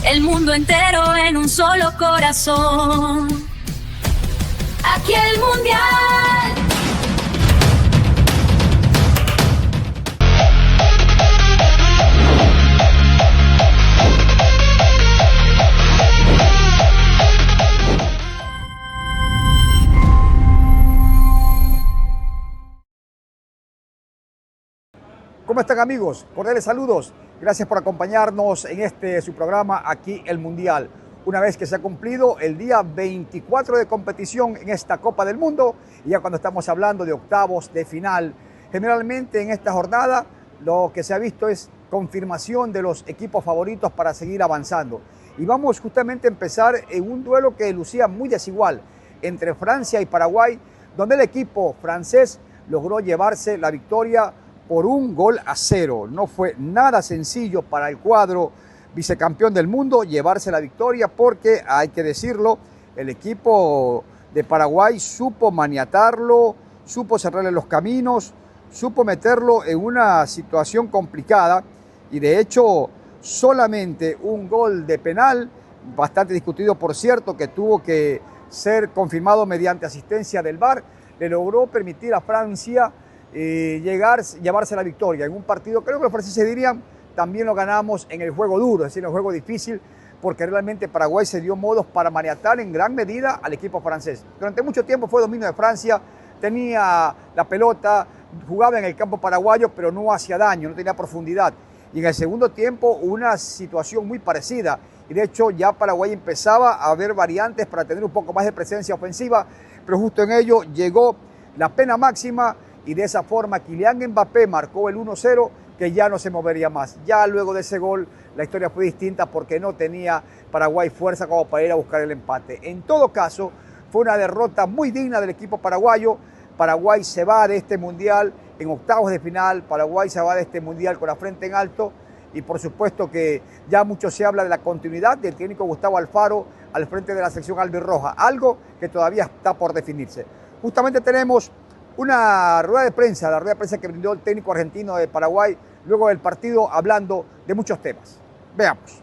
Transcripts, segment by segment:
el mundo entero en un solo corazón. Aquí el Mundial. ¿Cómo están, amigos? Cordiales saludos. Gracias por acompañarnos en su programa Aquí el Mundial. Una vez que se ha cumplido el día 24 de competición en esta Copa del Mundo, y ya cuando estamos hablando de octavos de final, generalmente en esta jornada lo que se ha visto es confirmación de los equipos favoritos para seguir avanzando. Y vamos justamente a empezar en un duelo que lucía muy desigual entre Francia y Paraguay, donde el equipo francés logró llevarse la victoria por 1-0. No fue nada sencillo para el cuadro vicecampeón del mundo llevarse la victoria, porque, hay que decirlo, el equipo de Paraguay supo maniatarlo, supo cerrarle los caminos, supo meterlo en una situación complicada, y de hecho solamente un gol de penal, bastante discutido por cierto, que tuvo que ser confirmado mediante asistencia del VAR, le logró permitir a Francia llevarse la victoria en un partido. Creo que los franceses dirían, también lo ganamos en el juego duro, es decir, en el juego difícil, porque realmente Paraguay se dio modos para maniatar en gran medida al equipo francés. Durante mucho tiempo fue dominio de Francia, tenía la pelota, jugaba en el campo paraguayo, pero no hacía daño, no tenía profundidad. Y en el segundo tiempo una situación muy parecida, y de hecho ya Paraguay empezaba a ver variantes para tener un poco más de presencia ofensiva, pero justo en ello llegó la pena máxima, y de esa forma Kylian Mbappé marcó el 1-0, que ya no se movería más. Ya luego de ese gol la historia fue distinta, porque no tenía Paraguay fuerza como para ir a buscar el empate. En todo caso, fue una derrota muy digna del equipo paraguayo. Paraguay se va de este mundial en octavos de final, Paraguay se va de este mundial con la frente en alto, y por supuesto que ya mucho se habla de la continuidad del técnico Gustavo Alfaro al frente de la selección albirroja, algo que todavía está por definirse. Justamente tenemos una rueda de prensa, la rueda de prensa que brindó el técnico argentino de Paraguay luego del partido, hablando de muchos temas. Veamos.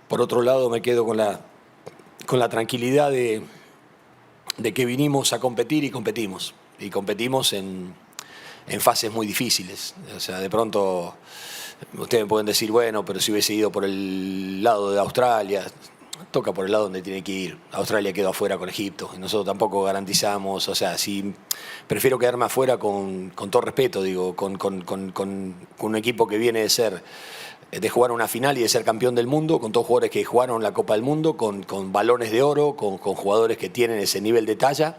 Por otro lado, me quedo con la tranquilidad de que vinimos a competir y competimos. Y competimos en fases muy difíciles. O sea, de pronto ustedes me pueden decir, bueno, pero si hubiese ido por el lado de Australia, toca por el lado donde tiene que ir. Australia quedó afuera con Egipto y nosotros tampoco garantizamos. O sea, si prefiero quedarme afuera con todo respeto, digo, con un equipo que viene de jugar una final y de ser campeón del mundo, con todos jugadores que jugaron la Copa del Mundo, con balones de oro, con jugadores que tienen ese nivel de talla,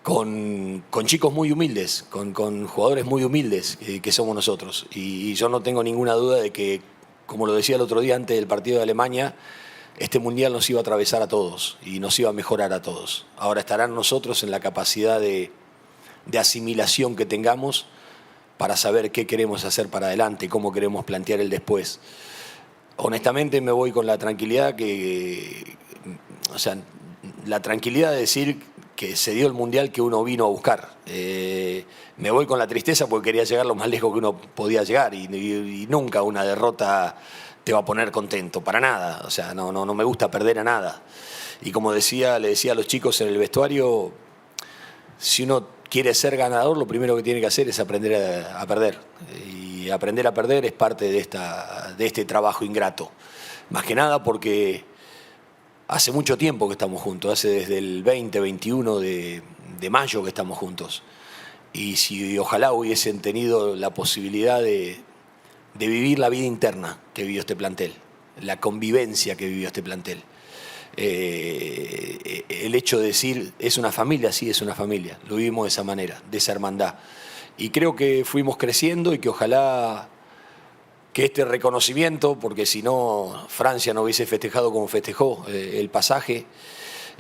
con chicos muy humildes, con jugadores muy humildes que somos nosotros. Y yo no tengo ninguna duda de que, como lo decía el otro día antes del partido de Alemania, este mundial nos iba a atravesar a todos y nos iba a mejorar a todos. Ahora estarán nosotros en la capacidad de asimilación que tengamos para saber qué queremos hacer para adelante, cómo queremos plantear el después. Honestamente me voy con la tranquilidad la tranquilidad de decir que se dio el mundial que uno vino a buscar. Me voy con la tristeza porque quería llegar lo más lejos que uno podía llegar, y nunca una derrota te va a poner contento, para nada. O sea, no me gusta perder a nada. Y como le decía a los chicos en el vestuario, si uno quiere ser ganador, lo primero que tiene que hacer es aprender a perder. Y aprender a perder es parte de este trabajo ingrato. Más que nada porque hace mucho tiempo que estamos juntos, hace desde el 20-21 de mayo que estamos juntos. Y si ojalá hubiesen tenido la posibilidad de vivir la vida interna que vivió este plantel, la convivencia que vivió este plantel. El hecho de decir, es una familia, sí, es una familia. Lo vivimos de esa manera, de esa hermandad. Y creo que fuimos creciendo, y que ojalá que este reconocimiento, porque si no, Francia no hubiese festejado como festejó el pasaje,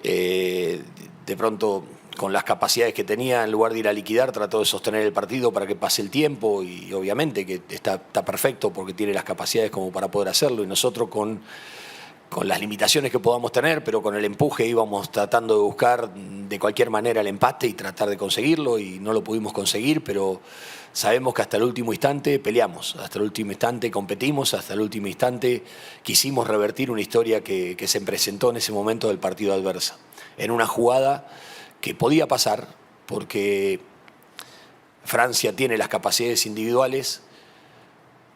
de pronto, con las capacidades que tenía, en lugar de ir a liquidar, trató de sostener el partido para que pase el tiempo, y obviamente que está perfecto porque tiene las capacidades como para poder hacerlo, y nosotros con las limitaciones que podamos tener, pero con el empuje íbamos tratando de buscar de cualquier manera el empate y tratar de conseguirlo, y no lo pudimos conseguir, pero sabemos que hasta el último instante peleamos, hasta el último instante competimos, hasta el último instante quisimos revertir una historia que se presentó en ese momento del partido adversa, en una jugada que podía pasar porque Francia tiene las capacidades individuales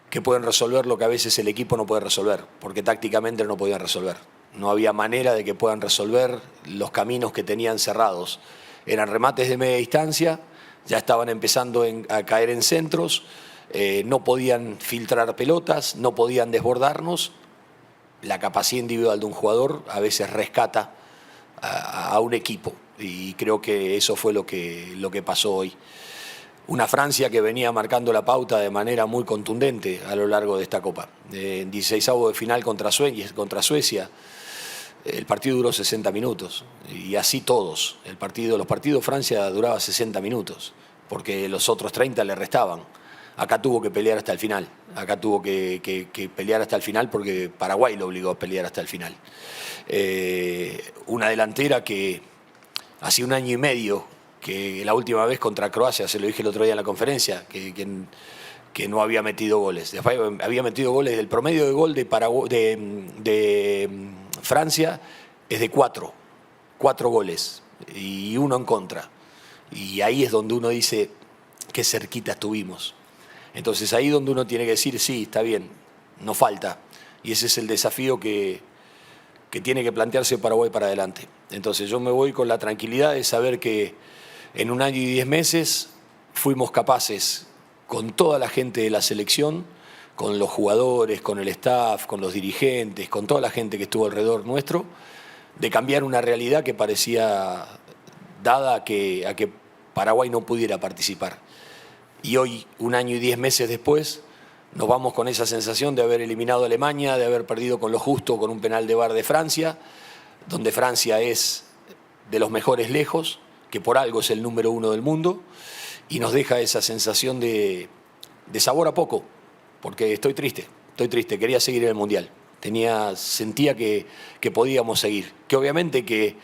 que pueden resolver lo que a veces el equipo no puede resolver, porque tácticamente no podían resolver. No había manera de que puedan resolver los caminos que tenían cerrados. Eran remates de media distancia, ya estaban empezando a caer en centros, no podían filtrar pelotas, no podían desbordarnos. La capacidad individual de un jugador a veces rescata a un equipo, y creo que eso fue lo que pasó hoy. Una Francia que venía marcando la pauta de manera muy contundente a lo largo de esta Copa. En 16avos de final contra Suecia, el partido duró 60 minutos, y así todos. Los partidos Francia duraba 60 minutos, porque los otros 30 le restaban. Acá tuvo que pelear hasta el final, que pelear hasta el final porque Paraguay lo obligó a pelear hasta el final. Una delantera que hace un año y medio, que la última vez contra Croacia, se lo dije el otro día en la conferencia, que no había metido goles. Después había metido goles. El promedio de gol de Francia es de 4 goles y 1 en contra. Y ahí es donde uno dice qué cerquita estuvimos. Entonces ahí donde uno tiene que decir, sí, está bien, no falta. Y ese es el desafío que tiene que plantearse Paraguay para adelante. Entonces yo me voy con la tranquilidad de saber que en 1 año y 10 meses fuimos capaces, con toda la gente de la selección, con los jugadores, con el staff, con los dirigentes, con toda la gente que estuvo alrededor nuestro, de cambiar una realidad que parecía dada a que Paraguay no pudiera participar. Y hoy, 1 año y 10 meses después, nos vamos con esa sensación de haber eliminado a Alemania, de haber perdido con lo justo con un penal de VAR de Francia, donde Francia es de los mejores lejos, que por algo es el número 1 del mundo, y nos deja esa sensación de sabor a poco, porque estoy triste, quería seguir en el Mundial, sentía que podíamos seguir, que obviamente que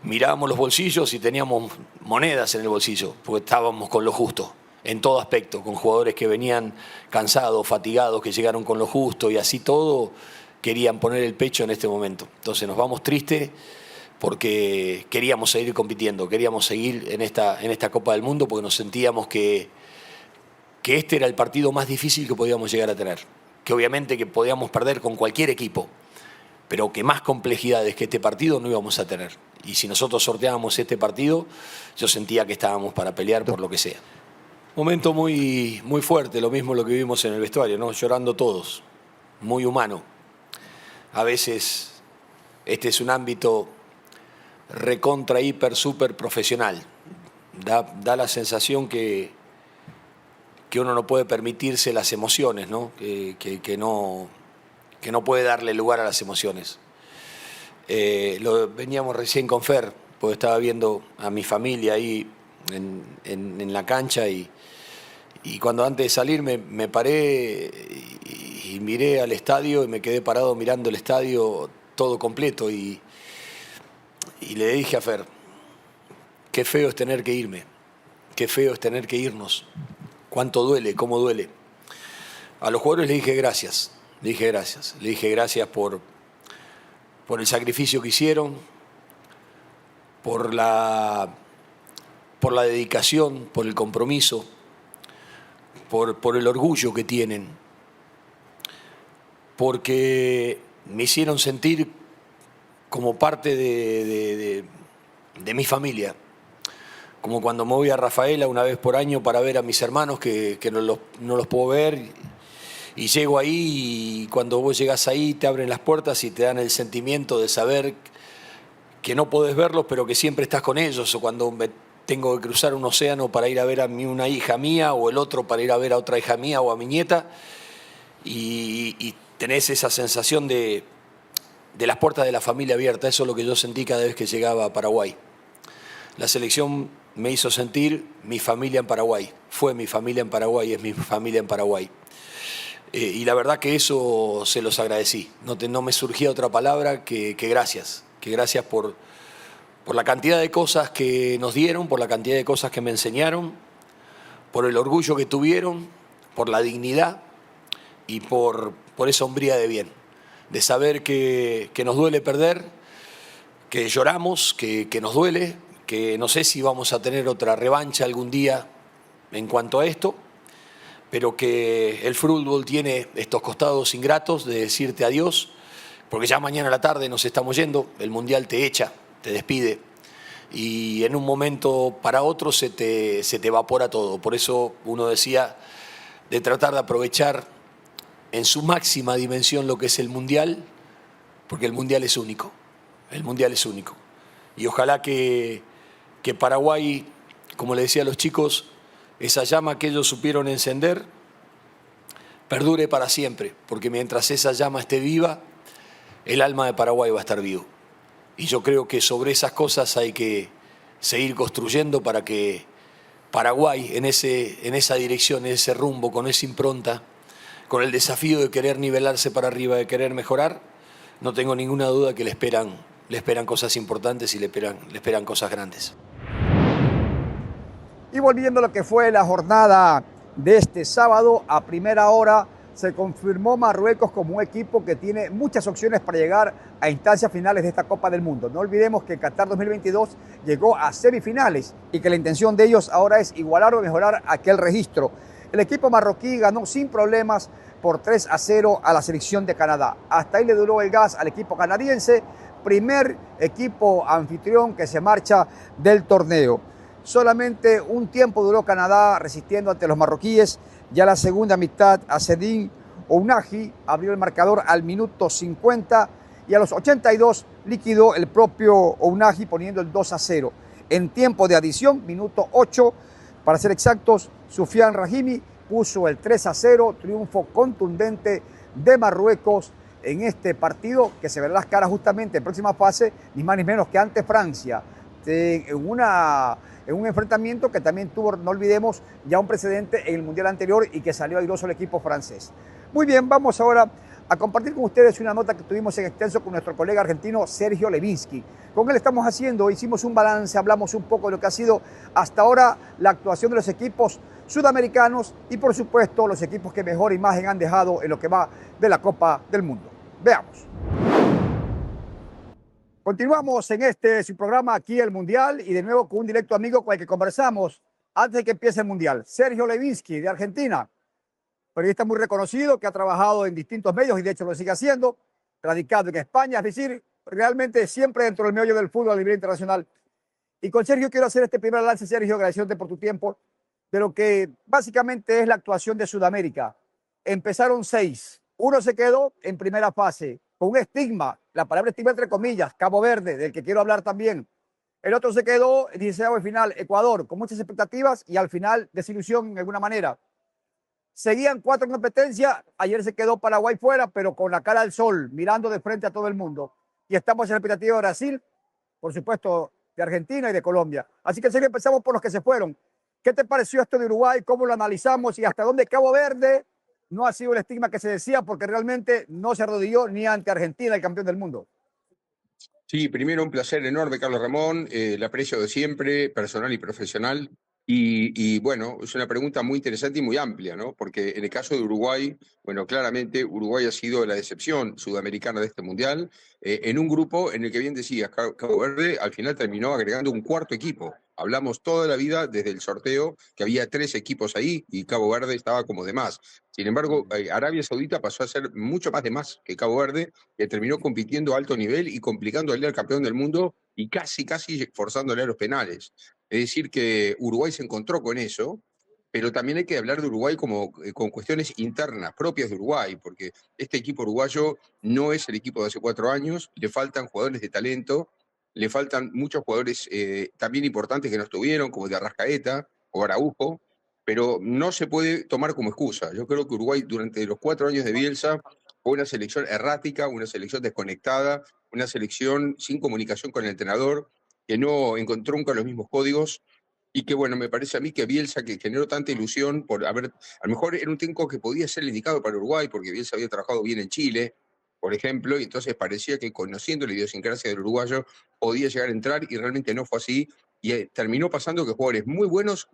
mirábamos los bolsillos y teníamos monedas en el bolsillo, porque estábamos con lo justo, en todo aspecto, con jugadores que venían cansados, fatigados, que llegaron con lo justo, y así todo querían poner el pecho en este momento. Entonces nos vamos tristes, porque queríamos seguir compitiendo, queríamos seguir en esta Copa del Mundo, porque nos sentíamos que este era el partido más difícil que podíamos llegar a tener, que obviamente que podíamos perder con cualquier equipo, pero que más complejidades que este partido no íbamos a tener. Y si nosotros sorteábamos este partido, yo sentía que estábamos para pelear por lo que sea. Momento muy, muy fuerte, lo mismo lo que vivimos en el vestuario, ¿no? Llorando todos, muy humano. A veces este es un ámbito recontra, hiper, súper profesional. Da la sensación que uno no puede permitirse las emociones, ¿no? Que no puede darle lugar a las emociones. Veníamos recién con Fer, porque estaba viendo a mi familia ahí en la cancha, y cuando antes de salir me paré y miré al estadio, y me quedé parado mirando el estadio todo completo, y le dije a Fer, qué feo es tener que irme, qué feo es tener que irnos, cuánto duele, cómo duele. A los jugadores le dije gracias por el sacrificio que hicieron, por la dedicación, por el compromiso, por el orgullo que tienen, porque me hicieron sentir como parte de mi familia, como cuando me voy a Rafaela una vez por año para ver a mis hermanos que no los puedo ver, y llego ahí, y cuando vos llegás ahí te abren las puertas y te dan el sentimiento de saber que no podés verlos pero que siempre estás con ellos, o cuando me tengo que cruzar un océano para ir a ver a una hija mía, o el otro para ir a ver a otra hija mía o a mi nieta, y tenés esa sensación de las puertas de la familia abiertas. Eso es lo que yo sentí cada vez que llegaba a Paraguay. La selección me hizo sentir mi familia en Paraguay. Fue mi familia en Paraguay, es mi familia en Paraguay. Y la verdad que eso se los agradecí. No me surgía otra palabra que gracias. Que gracias por la cantidad de cosas que nos dieron, por la cantidad de cosas que me enseñaron, por el orgullo que tuvieron, por la dignidad y por esa hombría de bien. De saber que nos duele perder, que lloramos, que nos duele, que no sé si vamos a tener otra revancha algún día en cuanto a esto, pero que el fútbol tiene estos costados ingratos de decirte adiós, porque ya mañana a la tarde nos estamos yendo, el Mundial te echa, te despide, y en un momento para otro se te evapora todo. Por eso uno decía de tratar de aprovechar en su máxima dimensión lo que es el Mundial, porque el Mundial es único, el Mundial es único. Y ojalá que Paraguay, como le decía a los chicos, esa llama que ellos supieron encender perdure para siempre, porque mientras esa llama esté viva, el alma de Paraguay va a estar vivo. Y yo creo que sobre esas cosas hay que seguir construyendo para que Paraguay en esa dirección, en ese rumbo, con esa impronta, con el desafío de querer nivelarse para arriba, de querer mejorar, no tengo ninguna duda que le esperan cosas importantes y le esperan cosas grandes. Y volviendo a lo que fue la jornada de este sábado, a primera hora se confirmó Marruecos como un equipo que tiene muchas opciones para llegar a instancias finales de esta Copa del Mundo. No olvidemos que Qatar 2022 llegó a semifinales y que la intención de ellos ahora es igualar o mejorar aquel registro. El equipo marroquí ganó sin problemas por 3-0 a la selección de Canadá. Hasta ahí le duró el gas al equipo canadiense, primer equipo anfitrión que se marcha del torneo. Solamente un tiempo duró Canadá resistiendo ante los marroquíes. Ya la segunda mitad, Azzedine Ounahi abrió el marcador al minuto 50 y a los 82 liquidó el propio Ounahi poniendo el 2-0. En tiempo de adición, minuto 8, para ser exactos, Soufiane Brahimi puso el 3-0, triunfo contundente de Marruecos en este partido que se verá las caras justamente en próxima fase, ni más ni menos que ante Francia, en un enfrentamiento que también tuvo, no olvidemos, ya un precedente en el Mundial anterior y que salió airoso el equipo francés. Muy bien, vamos ahora a compartir con ustedes una nota que tuvimos en extenso con nuestro colega argentino Sergio Levinsky. Con él hicimos un balance, hablamos un poco de lo que ha sido hasta ahora la actuación de los equipos sudamericanos y por supuesto los equipos que mejor imagen han dejado en lo que va de la Copa del Mundo. Veamos. Continuamos en su programa aquí el Mundial y de nuevo con un directo amigo con el que conversamos antes de que empiece el Mundial. Sergio Levinsky de Argentina, periodista muy reconocido que ha trabajado en distintos medios y de hecho lo sigue haciendo, radicado en España, es decir, realmente siempre dentro del meollo del fútbol a nivel internacional. Y con Sergio quiero hacer este primer lance, Sergio, agradeciéndote por tu tiempo, de lo que básicamente es la actuación de Sudamérica. Empezaron 6, uno se quedó en primera fase, con un estigma, la palabra estigma entre comillas, Cabo Verde, del que quiero hablar también. El otro se quedó en 16avo final, Ecuador, con muchas expectativas y al final desilusión en alguna manera. Seguían 4 en competencia, ayer se quedó Paraguay fuera, pero con la cara al sol, mirando de frente a todo el mundo. Y estamos en la expectativa de Brasil, por supuesto, de Argentina y de Colombia. Así que empezamos por los que se fueron. ¿Qué te pareció esto de Uruguay? ¿Cómo lo analizamos? Y hasta dónde Cabo Verde no ha sido el estigma que se decía, porque realmente no se arrodilló ni ante Argentina, el campeón del mundo. Sí, primero un placer enorme, Carlos Ramón, el aprecio de siempre, personal y profesional. Bueno, es una pregunta muy interesante y muy amplia, ¿no? Porque en el caso de Uruguay, bueno, claramente Uruguay ha sido la decepción sudamericana de este Mundial, en un grupo en el que bien decías, Cabo Verde al final terminó agregando un cuarto equipo. Hablamos toda la vida desde el sorteo que había 3 equipos ahí y Cabo Verde estaba como de más. Sin embargo, Arabia Saudita pasó a ser mucho más de más que Cabo Verde, que terminó compitiendo a alto nivel y complicándole al campeón del mundo y casi forzándole a los penales. Es decir, que Uruguay se encontró con eso, pero también hay que hablar de Uruguay como con cuestiones internas propias de Uruguay, porque este equipo uruguayo no es el equipo de hace 4 años, le faltan jugadores de talento, le faltan muchos jugadores también importantes que no estuvieron, como de Arrascaeta o Araujo, pero no se puede tomar como excusa. Yo creo que Uruguay durante los 4 años de Bielsa fue una selección errática, una selección desconectada, una selección sin comunicación con el entrenador, que no encontró nunca los mismos códigos. Y que bueno, me parece a mí que Bielsa, que generó tanta ilusión por haber, a lo mejor era un técnico que podía ser el indicado para Uruguay, porque Bielsa había trabajado bien en Chile, por ejemplo, y entonces parecía que conociendo la idiosincrasia del uruguayo podía llegar a entrar y realmente no fue así. Y terminó pasando que jugadores muy buenos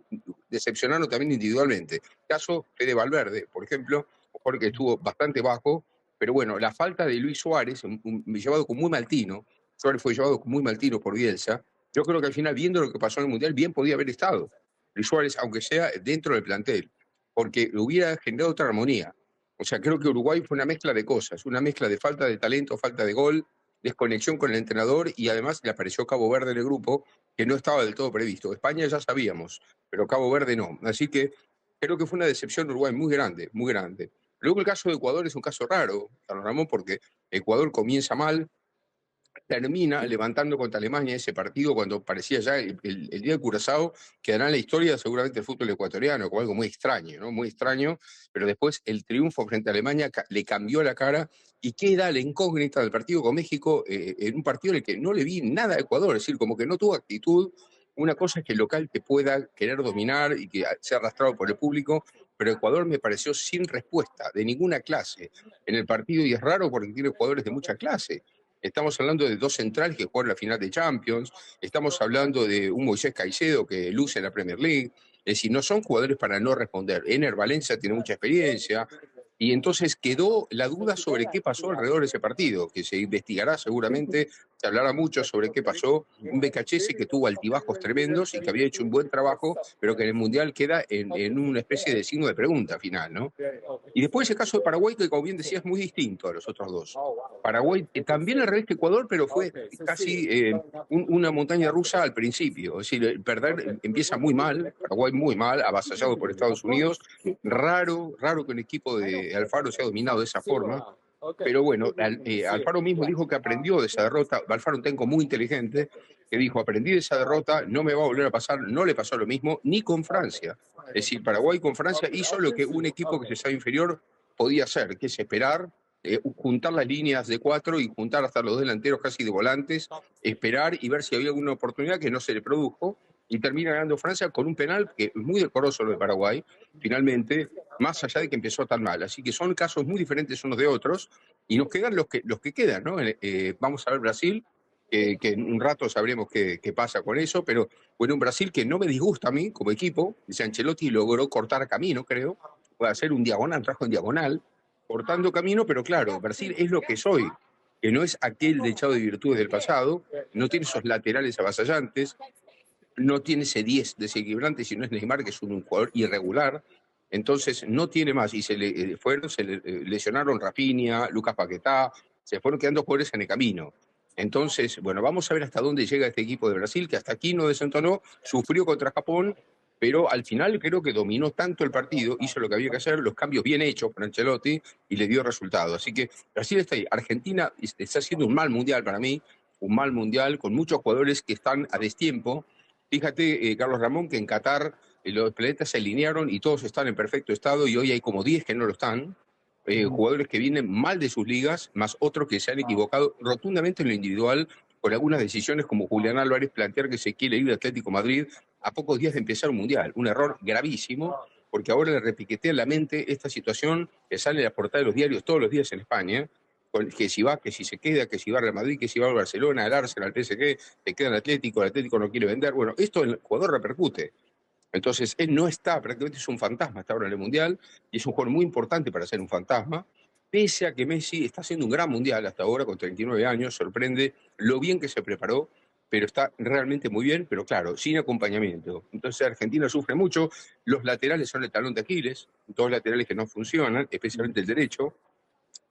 decepcionaron también individualmente. Caso Fede Valverde, por ejemplo, un jugador que estuvo bastante bajo, pero bueno, la falta de Luis Suárez, llevado con muy mal tino, Suárez fue llevado con muy mal tino por Bielsa. Yo creo que al final, viendo lo que pasó en el Mundial, bien podía haber estado Luis Suárez, aunque sea dentro del plantel, porque hubiera generado otra armonía. O sea, creo que Uruguay fue una mezcla de cosas, una mezcla de falta de talento, falta de gol, desconexión con el entrenador y además le apareció Cabo Verde en el grupo, que no estaba del todo previsto. España ya sabíamos, pero Cabo Verde no. Así que creo que fue una decepción de Uruguay muy grande, muy grande. Luego el caso de Ecuador es un caso raro, Carlos Ramón, porque Ecuador comienza mal, termina levantando contra Alemania ese partido cuando parecía ya el día de Curazao, quedará en la historia seguramente el fútbol ecuatoriano, como algo muy extraño, ¿no? Muy extraño, pero después el triunfo frente a Alemania le cambió la cara y queda la incógnita del partido con México, en un partido en el que no le vi nada a Ecuador, es decir, como que no tuvo actitud. Una cosa es que el local te pueda querer dominar y que sea arrastrado por el público, pero Ecuador me pareció sin respuesta de ninguna clase en el partido y es raro porque tiene jugadores de mucha clase. Estamos hablando de dos centrales que juegan la final de Champions, estamos hablando de un Moisés Caicedo que luce en la Premier League, es decir, no son jugadores para no responder. Ener Valencia tiene mucha experiencia, y entonces quedó la duda sobre qué pasó alrededor de ese partido, que se investigará seguramente, se hablará mucho sobre qué pasó. Un Becachese que tuvo altibajos tremendos y que había hecho un buen trabajo, pero que en el Mundial queda en una especie de signo de pregunta final, ¿no? Y después el caso de Paraguay, que como bien decía, es muy distinto a los otros dos. Paraguay también al revés que Ecuador, pero fue casi una montaña rusa al principio. Es decir, el perder empieza muy mal, Paraguay muy mal, avasallado por Estados Unidos. Raro, raro que un equipo de Alfaro sea dominado de esa forma. Pero bueno, Alfaro mismo dijo que aprendió de esa derrota. Alfaro, un técnico muy inteligente, que dijo, aprendí de esa derrota, no me va a volver a pasar, no le pasó lo mismo, ni con Francia. Es decir, Paraguay con Francia hizo lo que un equipo que se sabe inferior podía hacer, que es esperar, juntar las líneas de cuatro y juntar hasta los delanteros casi de volantes, esperar y ver si había alguna oportunidad que no se le produjo, y termina ganando Francia con un penal que es muy decoroso lo de Paraguay, finalmente, más allá de que empezó tan mal. Así que son casos muy diferentes unos de otros, y nos quedan los que quedan, ¿no? Vamos a ver Brasil, que en un rato sabremos qué pasa con eso, pero bueno, un Brasil que no me disgusta a mí como equipo. Dice Ancelotti logró cortar camino, creo, puede hacer un diagonal, trajo en diagonal, cortando camino, pero claro, Brasil es lo que soy, que no es aquel dechado de virtudes del pasado, no tiene esos laterales avasallantes, no tiene ese 10 desequilibrante, sino es Neymar, que es un jugador irregular. Entonces no tiene más, y se le lesionaron Rafinha, Lucas Paquetá, se fueron quedando jugadores en el camino. Entonces, bueno, vamos a ver hasta dónde llega este equipo de Brasil, que hasta aquí no desentonó, sufrió contra Japón, pero al final creo que dominó tanto el partido, hizo lo que había que hacer, los cambios bien hechos por Ancelotti, y le dio resultado. Así que Brasil está ahí. Argentina está haciendo un mal mundial para mí, un mal mundial con muchos jugadores que están a destiempo. Fíjate, Carlos Ramón, que en Qatar los planetas se alinearon y todos están en perfecto estado, y hoy hay como 10 que no lo están. Jugadores que vienen mal de sus ligas, más otros que se han equivocado rotundamente en lo individual con algunas decisiones, como Julián Álvarez plantear que se quiere ir de Atlético Madrid a pocos días de empezar un mundial. Un error gravísimo, porque ahora le repiquetea en la mente esta situación que sale en la portada de los diarios todos los días en España, que si va, que si se queda, que si va al Real Madrid, que si va al Barcelona, al Arsenal, al PSG, se queda en Atlético, el Atlético no quiere vender. Bueno, esto en el jugador repercute. Entonces, él no está, prácticamente es un fantasma hasta ahora en el Mundial, y es un jugador muy importante para ser un fantasma, pese a que Messi está haciendo un gran Mundial hasta ahora, con 39 años, sorprende lo bien que se preparó, pero está realmente muy bien, pero claro, sin acompañamiento. Entonces, Argentina sufre mucho, los laterales son el talón de Aquiles, dos laterales que no funcionan, especialmente el derecho,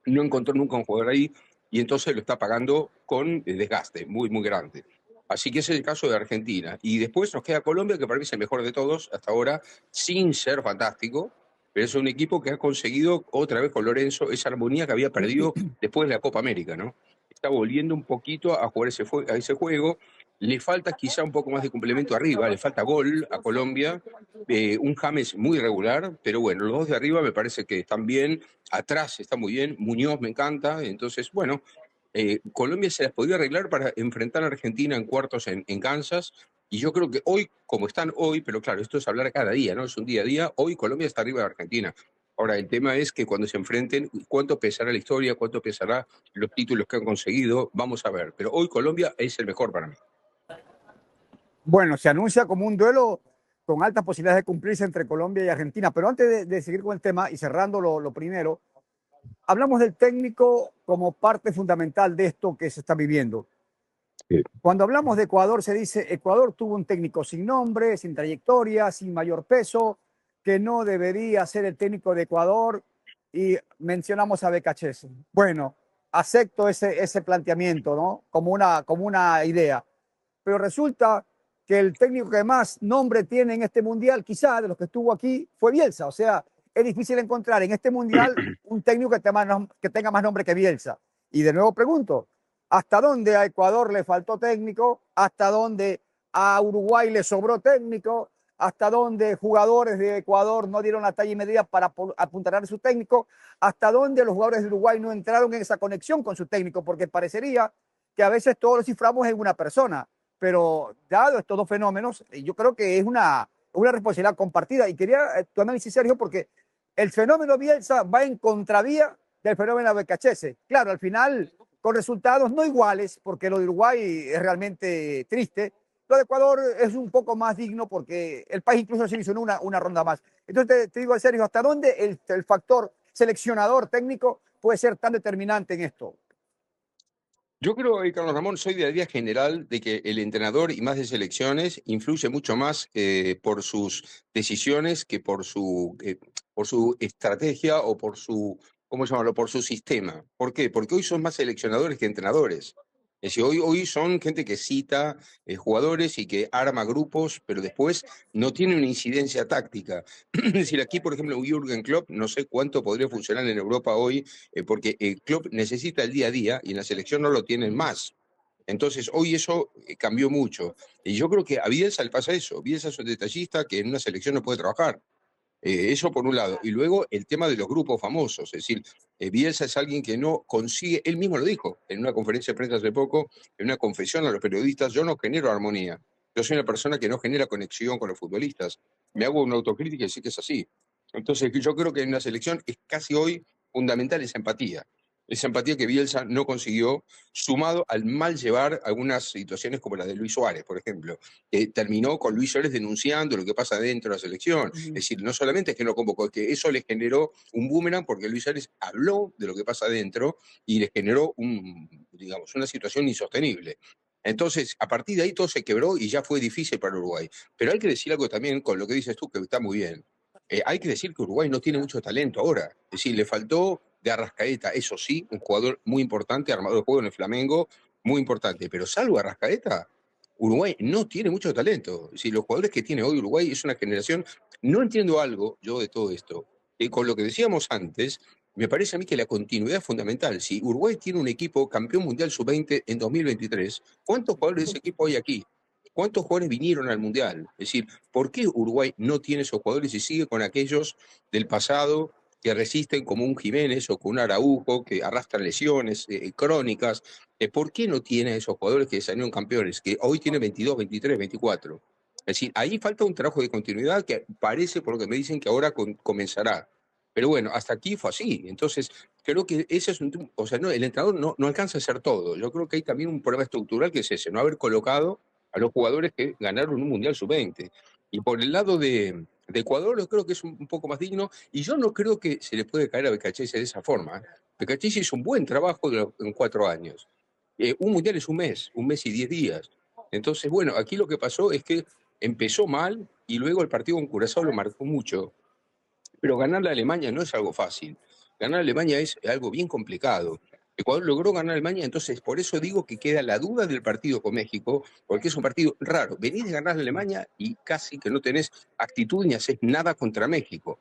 no encontró nunca un jugador ahí, y entonces lo está pagando con desgaste muy, muy grande. Así que ese es el caso de Argentina. Y después nos queda Colombia, que para mí es el mejor de todos hasta ahora, sin ser fantástico, pero es un equipo que ha conseguido otra vez con Lorenzo esa armonía que había perdido después de la Copa América, ¿no? Está volviendo un poquito a jugar a ese juego. Le falta quizá un poco más de complemento arriba, le falta gol a Colombia, un James muy irregular, pero bueno, los dos de arriba me parece que están bien, atrás está muy bien, Muñoz me encanta, entonces bueno, Colombia se las podría arreglar para enfrentar a Argentina en cuartos en Kansas, Y yo creo que hoy, como están hoy, pero claro, esto es hablar cada día, ¿no? Es un día a día. Hoy Colombia está arriba de Argentina. Ahora, el tema es que cuando se enfrenten, ¿cuánto pesará la historia? ¿Cuánto pesará los títulos que han conseguido? Vamos a ver. Pero hoy Colombia es el mejor para mí. Bueno, se anuncia como un duelo con altas posibilidades de cumplirse entre Colombia y Argentina. Pero antes de seguir con el tema y cerrando lo primero, hablamos del técnico como parte fundamental de esto que se está viviendo. Sí. Cuando hablamos de Ecuador, se dice Ecuador tuvo un técnico sin nombre, sin trayectoria, sin mayor peso, que no debería ser el técnico de Ecuador, y mencionamos a Becachese. Bueno, acepto ese planteamiento, ¿no? Como una idea. Pero resulta que el técnico que más nombre tiene en este mundial, quizá de los que estuvo aquí, fue Bielsa. O sea, es difícil encontrar en este mundial un técnico que tenga más nombre que Bielsa. Y de nuevo pregunto, ¿hasta dónde a Ecuador le faltó técnico? ¿Hasta dónde a Uruguay le sobró técnico? ¿Hasta dónde jugadores de Ecuador no dieron la talla y medida para apuntalar a su técnico? ¿Hasta dónde los jugadores de Uruguay no entraron en esa conexión con su técnico? Porque parecería que a veces todos lo ciframos en una persona, pero dado estos dos fenómenos, yo creo que es una responsabilidad compartida. Y quería tu análisis, Sergio, porque el fenómeno Bielsa va en contravía del fenómeno Becachese. Claro, al final, con resultados no iguales, porque lo de Uruguay es realmente triste. Lo de Ecuador es un poco más digno porque el país incluso se hizo en una ronda más. Entonces te digo, Sergio, ¿hasta dónde el factor seleccionador técnico puede ser tan determinante en esto? Yo creo, Carlos Ramón, soy de la idea general de que el entrenador, y más de selecciones, influye mucho más por sus decisiones que por su estrategia o por su, ¿cómo llamarlo?, por su sistema. ¿Por qué? Porque hoy son más seleccionadores que entrenadores. Es decir, hoy son gente que cita jugadores y que arma grupos, pero después no tiene una incidencia táctica. Es decir, aquí, por ejemplo, Jürgen Klopp, no sé cuánto podría funcionar en Europa hoy porque Klopp necesita el día a día y en la selección no lo tienen más. Entonces, hoy eso cambió mucho. Y yo creo que a Bielsa le pasa eso. Bielsa es un detallista que en una selección no puede trabajar. Eso por un lado. Y luego el tema de los grupos famosos. Es decir, Bielsa es alguien que no consigue, él mismo lo dijo en una conferencia de prensa hace poco, en una confesión a los periodistas, yo no genero armonía. Yo soy una persona que no genera conexión con los futbolistas. Me hago una autocrítica y sí que es así. Entonces, yo creo que en una selección es casi hoy fundamental esa empatía. Esa empatía que Bielsa no consiguió, sumado al mal llevar algunas situaciones como la de Luis Suárez, por ejemplo, que terminó con Luis Suárez denunciando lo que pasa dentro de la selección. Es decir, no solamente es que no convocó, es que eso le generó un boomerang porque Luis Suárez habló de lo que pasa adentro y le generó digamos, una situación insostenible. Entonces, a partir de ahí todo se quebró y ya fue difícil para Uruguay. Pero hay que decir algo también con lo que dices tú, que está muy bien. Hay que decir que Uruguay no tiene mucho talento ahora. Es decir, le faltó de Arrascaeta, eso sí, un jugador muy importante, armador de juego en el Flamengo, muy importante. Pero salvo Arrascaeta, Uruguay no tiene mucho talento. Es decir, los jugadores que tiene hoy Uruguay es una generación. No entiendo algo yo de todo esto. Con lo que decíamos antes, me parece a mí que la continuidad es fundamental. Si Uruguay tiene un equipo campeón mundial sub-20 en 2023, ¿cuántos jugadores de ese equipo hay aquí? ¿Cuántos jugadores vinieron al mundial? Es decir, ¿por qué Uruguay no tiene esos jugadores y sigue con aquellos del pasado que resisten como un Jiménez o con un Araujo que arrastran lesiones crónicas? ¿Por qué no tiene esos jugadores que salieron campeones, que hoy tienen 22, 23, 24? Es decir, ahí falta un trabajo de continuidad que parece, por lo que me dicen, que ahora comenzará. Pero bueno, hasta aquí fue así. Entonces, creo que ese es un... O sea, no, el entrenador no alcanza a hacer todo. Yo creo que hay también un problema estructural que es ese, no haber colocado a los jugadores que ganaron un Mundial Sub-20. Y por el lado de Ecuador, yo creo que es un poco más digno, y yo no creo que se le puede caer a Becachese de esa forma. Becachese hizo un buen trabajo en 4 años. Un Mundial es un mes y 10 días. Entonces, bueno, aquí lo que pasó es que empezó mal y luego el partido con Curazao lo marcó mucho. Pero ganarle a Alemania no es algo fácil. Ganar a Alemania es algo bien complicado. Ecuador logró ganar a Alemania, entonces por eso digo que queda la duda del partido con México, porque es un partido raro. Venís de ganar a Alemania y casi que no tenés actitud ni haces nada contra México.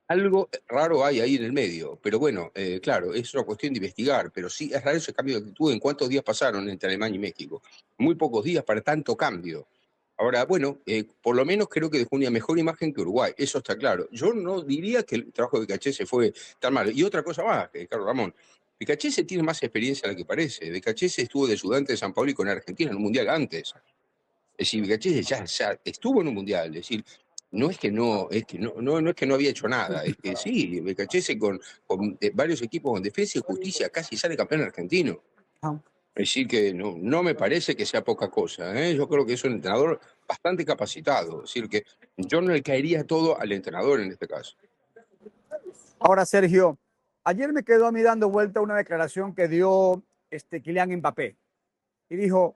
Algo raro hay ahí en el medio, pero bueno, claro, es una cuestión de investigar, pero sí es raro ese cambio de actitud. ¿En cuántos días pasaron entre Alemania y México? Muy pocos días para tanto cambio. Ahora, bueno, por lo menos creo que dejó una mejor imagen que Uruguay, eso está claro. Yo no diría que el trabajo de Becachese fue tan malo. Y otra cosa más, Carlos Ramón, Becachese tiene más experiencia de la que parece. Becachese estuvo de ayudante de San Paolo y con Argentina en un mundial antes. Es decir, Becachese ya estuvo en un mundial, es decir, no es que no, no es que no había hecho nada, es que sí, Becachese con varios equipos con Defensa y Justicia casi sale campeón argentino. Ah. Es decir, que no me parece que sea poca cosa, ¿eh? Yo creo que es un entrenador bastante capacitado. Es decir, que yo no le caería todo al entrenador en este caso. Ahora, Sergio, ayer me quedó a mí dando vuelta una declaración que dio Kylian Mbappé y dijo,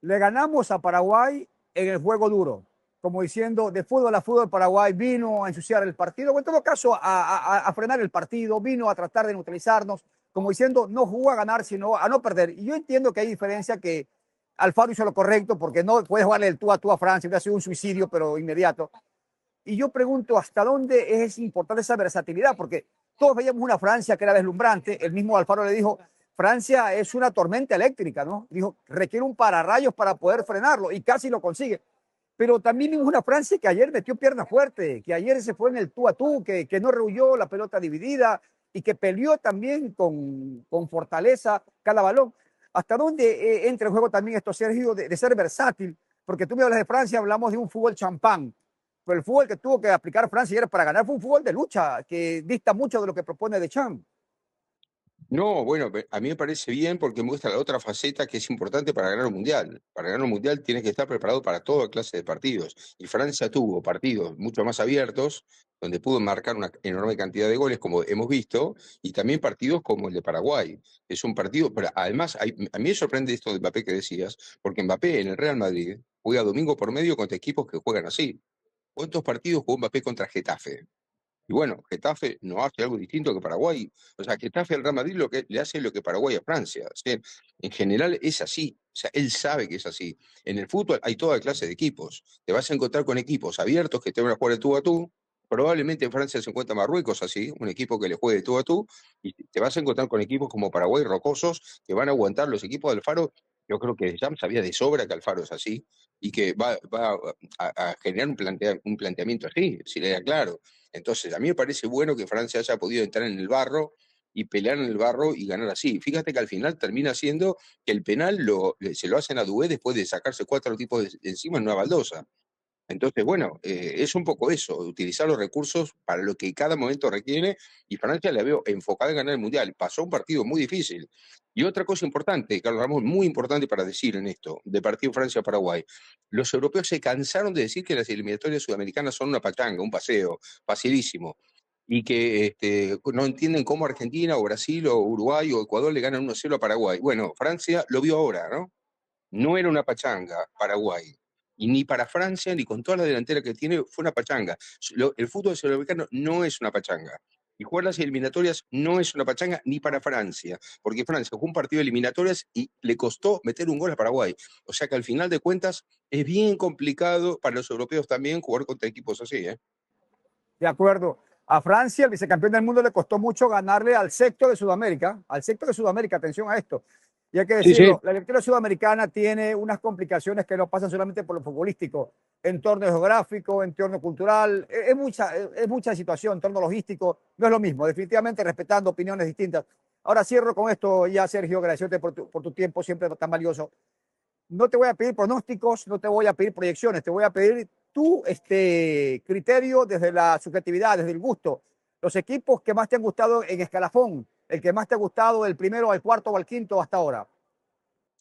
le ganamos a Paraguay en el juego duro, como diciendo, de fútbol a fútbol Paraguay vino a ensuciar el partido, o en todo caso a frenar el partido, vino a tratar de neutralizarnos, como diciendo, no jugó a ganar, sino a no perder. Y yo entiendo que hay diferencia, que Alfaro hizo lo correcto, porque no puedes jugarle el tú a Francia, hubiera sido un suicidio, pero inmediato. Y yo pregunto, ¿hasta dónde es importante esa versatilidad? Porque todos veíamos una Francia que era deslumbrante. El mismo Alfaro le dijo, Francia es una tormenta eléctrica, ¿no? Dijo, requiere un pararrayos para poder frenarlo, y casi lo consigue. Pero también vimos una Francia que ayer metió pierna fuerte, que ayer se fue en el tú a tú, que no rehuyó la pelota dividida y que peleó también con fortaleza cada balón. ¿Hasta dónde entra en juego también esto, Sergio, de ser versátil? Porque tú me hablas de Francia, hablamos de un fútbol champán, pero el fútbol que tuvo que aplicar Francia ayer para ganar fue un fútbol de lucha, que dista mucho de lo que propone Deschamps. No, bueno, a mí me parece bien porque muestra la otra faceta que es importante para ganar un mundial. Para ganar un mundial tienes que estar preparado para toda clase de partidos. Y Francia tuvo partidos mucho más abiertos, donde pudo marcar una enorme cantidad de goles, como hemos visto, y también partidos como el de Paraguay. Es un partido, pero además, a mí me sorprende esto de Mbappé que decías, porque Mbappé en el Real Madrid juega domingo por medio contra equipos que juegan así. ¿Cuántos partidos jugó Mbappé contra Getafe? Y bueno, Getafe no hace algo distinto que Paraguay. O sea, Getafe al Real Madrid lo que le hace lo que Paraguay a Francia. O sea, en general es así. O sea, él sabe que es así. En el fútbol hay toda clase de equipos. Te vas a encontrar con equipos abiertos que te van a jugar de tú a tú. Probablemente en Francia se encuentra Marruecos así, un equipo que le juegue de tú a tú. Y te vas a encontrar con equipos como Paraguay rocosos que van a aguantar los equipos de Alfaro. Yo creo que ya sabía de sobra que Alfaro es así y que va a generar un planteamiento así, si le da claro. Entonces, a mí me parece bueno que Francia haya podido entrar en el barro y pelear en el barro y ganar así. Fíjate que al final termina siendo que el penal se lo hacen a Doué después de sacarse 4 tipos de encima en una baldosa. Entonces, bueno, es un poco eso, utilizar los recursos para lo que cada momento requiere, y Francia la veo enfocada en ganar el Mundial. Pasó un partido muy difícil. Y otra cosa importante, Carlos Ramón, muy importante para decir en esto, de partido Francia-Paraguay, los europeos se cansaron de decir que las eliminatorias sudamericanas son una pachanga, un paseo, facilísimo, y que no entienden cómo Argentina o Brasil o Uruguay o Ecuador le ganan 1-0 a Paraguay. Bueno, Francia lo vio ahora, ¿no? No era una pachanga Paraguay. Y ni para Francia, ni con toda la delantera que tiene, fue una pachanga. El fútbol sudamericano no es una pachanga. Y jugar las eliminatorias no es una pachanga ni para Francia, porque Francia jugó un partido de eliminatorias y le costó meter un gol a Paraguay. O sea que al final de cuentas es bien complicado para los europeos también jugar contra equipos así, ¿eh? De acuerdo. A Francia, el vicecampeón del mundo, le costó mucho ganarle al sexto de Sudamérica. Al sexto de Sudamérica, atención a esto. Y hay que Sí, sí. decirlo, la eliminatoria sudamericana tiene unas complicaciones que no pasan solamente por lo futbolístico, entorno geográfico, entorno cultural, es mucha situación, entorno logístico, no es lo mismo, definitivamente respetando opiniones distintas. Ahora cierro con esto ya, Sergio, agradecerte por tu tiempo siempre tan valioso. No te voy a pedir pronósticos, no te voy a pedir proyecciones, te voy a pedir tu criterio desde la subjetividad, desde el gusto. Los equipos que más te han gustado en escalafón, el que más te ha gustado del primero al cuarto o al quinto hasta ahora.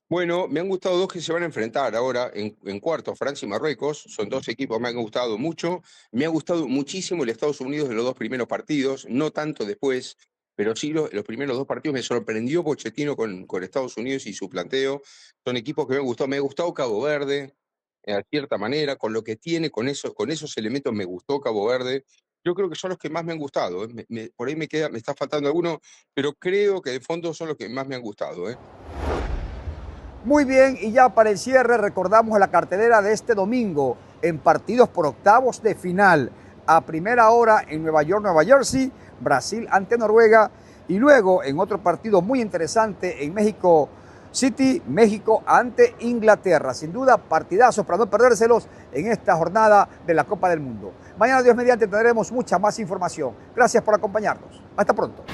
Bueno, me han gustado dos que se van a enfrentar ahora en cuartos, Francia y Marruecos. Son dos equipos que me han gustado mucho. Me ha gustado muchísimo el Estados Unidos de los dos primeros partidos, no tanto después, pero sí los primeros dos partidos. Me sorprendió Pochettino con Estados Unidos y su planteo. Son equipos que me han gustado. Me ha gustado Cabo Verde, de cierta manera, con lo que tiene, con esos elementos me gustó Cabo Verde. Yo creo que son los que más me han gustado. Por ahí me está faltando alguno, pero creo que de fondo son los que más me han gustado, ¿eh? Muy bien, y ya para el cierre recordamos la cartelera de este domingo en partidos por octavos de final. A primera hora en Nueva York, Nueva Jersey, Brasil ante Noruega, y luego en otro partido muy interesante en México City, México ante Inglaterra. Sin duda, partidazos para no perdérselos en esta jornada de la Copa del Mundo. Mañana, Dios mediante, tendremos mucha más información. Gracias por acompañarnos. Hasta pronto.